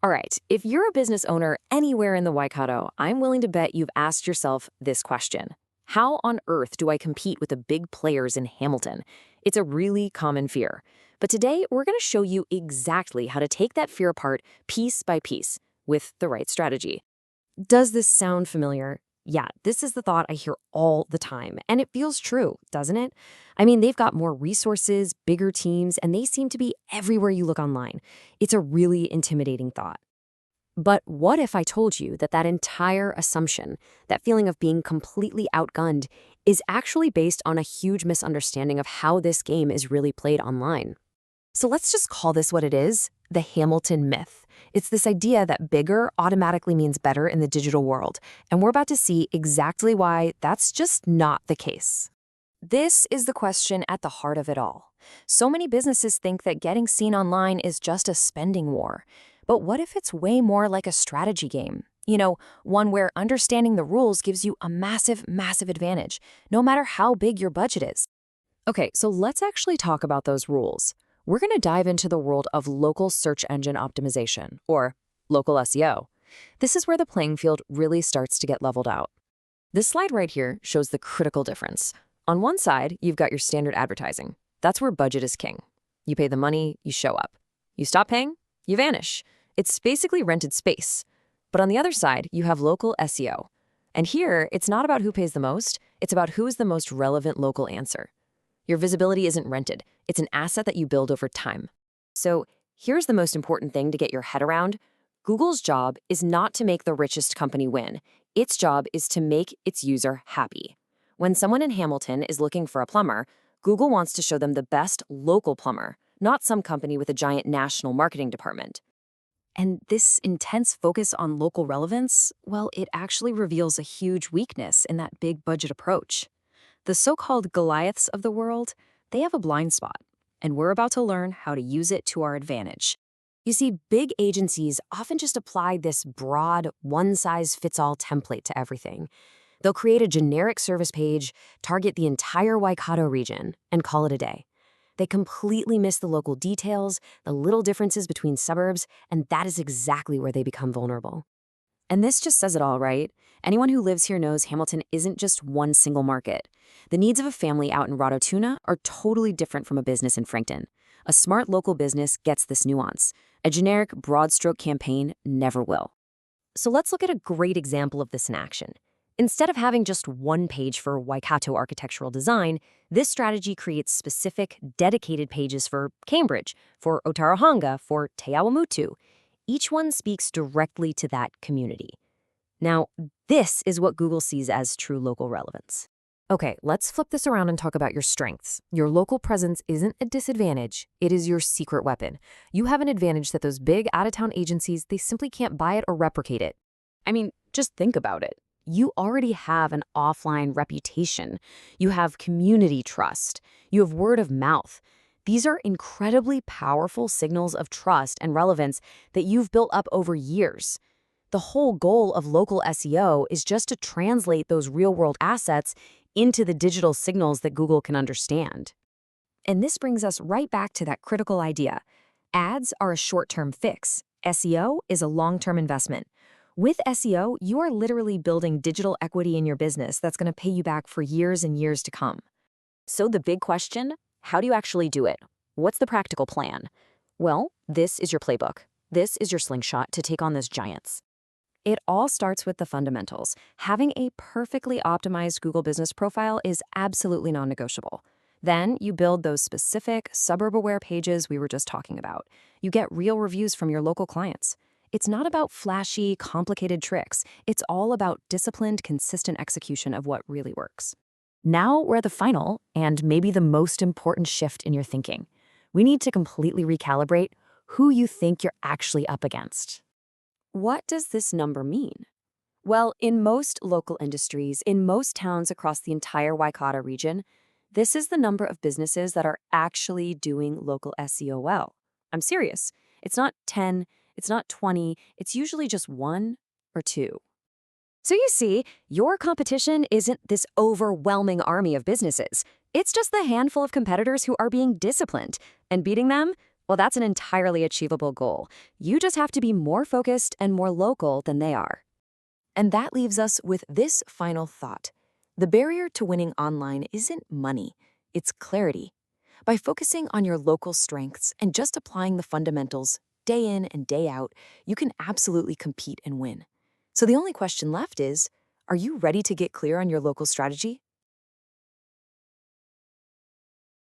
All right, if you're a business owner anywhere in the Waikato, I'm willing to bet you've asked yourself this question. How on earth do I compete with the big players in Hamilton? It's a really common fear. But today, we're going to show you exactly how to take that fear apart piece by piece with the right strategy. Does this sound familiar? Yeah, this is the thought I hear all the time, and it feels true, doesn't it? I mean, they've got more resources, bigger teams, and they seem to be everywhere you look online. It's a really intimidating thought. But what if I told you that that entire assumption, that feeling of being completely outgunned, is actually based on a huge misunderstanding of how this game is really played online? So let's just call this what it is, the Hamilton myth. It's this idea that bigger automatically means better in the digital world, and we're about to see exactly why that's just not the case. This is the question at the heart of it all. So many businesses think that getting seen online is just a spending war. But what if it's way more like a strategy game? One where understanding the rules gives you a massive, massive advantage, no matter how big your budget is. Okay, so let's actually talk about those rules. We're going to dive into the world of local search engine optimization, or local SEO. This is where the playing field really starts to get leveled out. This slide right here shows the critical difference. On one side, you've got your standard advertising. That's where budget is king. You pay the money, you show up. You stop paying, you vanish. It's basically rented space. But on the other side, you have local SEO. And here, it's not about who pays the most, it's about who is the most relevant local answer. Your visibility isn't rented. It's an asset that you build over time. So here's the most important thing to get your head around. Google's job is not to make the richest company win. Its job is to make its user happy. When someone in Hamilton is looking for a plumber, Google wants to show them the best local plumber, not some company with a giant national marketing department. And this intense focus on local relevance, well, it actually reveals a huge weakness in that big budget approach. The so-called Goliaths of the world, they have a blind spot, and we're about to learn how to use it to our advantage. You see, big agencies often just apply this broad, one-size-fits-all template to everything. They'll create a generic service page, target the entire Waikato region, and call it a day. They completely miss the local details, the little differences between suburbs, and that is exactly where they become vulnerable. And this just says it all, right? Anyone who lives here knows Hamilton isn't just one single market. The needs of a family out in Rototuna are totally different from a business in Frankton. A smart local business gets this nuance. A generic, broad-stroke campaign never will. So let's look at a great example of this in action. Instead of having just one page for Waikato architectural design, this strategy creates specific, dedicated pages for Cambridge, for Otarohanga, for Te Awamutu. Each one speaks directly to that community. Now, this is what Google sees as true local relevance. Okay, let's flip this around and talk about your strengths. Your local presence isn't a disadvantage, it is your secret weapon. You have an advantage that those big out-of-town agencies, they simply can't buy it or replicate it. I mean, just think about it. You already have an offline reputation. You have community trust. You have word of mouth. These are incredibly powerful signals of trust and relevance that you've built up over years. The whole goal of local SEO is just to translate those real-world assets into the digital signals that Google can understand. And this brings us right back to that critical idea. Ads are a short-term fix. SEO is a long-term investment. With SEO, you are literally building digital equity in your business that's going to pay you back for years and years to come. So the big question, how do you actually do it? What's the practical plan? Well, this is your playbook. This is your slingshot to take on those giants. It all starts with the fundamentals. Having a perfectly optimized Google Business Profile is absolutely non-negotiable. Then you build those specific suburb-aware pages we were just talking about. You get real reviews from your local clients. It's not about flashy, complicated tricks. It's all about disciplined, consistent execution of what really works. Now we're at the final, and maybe the most important shift in your thinking. We need to completely recalibrate who you think you're actually up against. What does this number mean? Well, in most local industries, in most towns across the entire Waikato region, this is the number of businesses that are actually doing local SEO well. I'm serious. It's not 10, it's not 20, it's usually just 1 or 2. So you see, your competition isn't this overwhelming army of businesses. It's just the handful of competitors who are being disciplined, and beating them, Well, that's an entirely achievable goal. You just have to be more focused and more local than they are. And that leaves us with this final thought. The barrier to winning online isn't money, it's clarity. By focusing on your local strengths and just applying the fundamentals day in and day out, you can absolutely compete and win. So the only question left is, are you ready to get clear on your local strategy?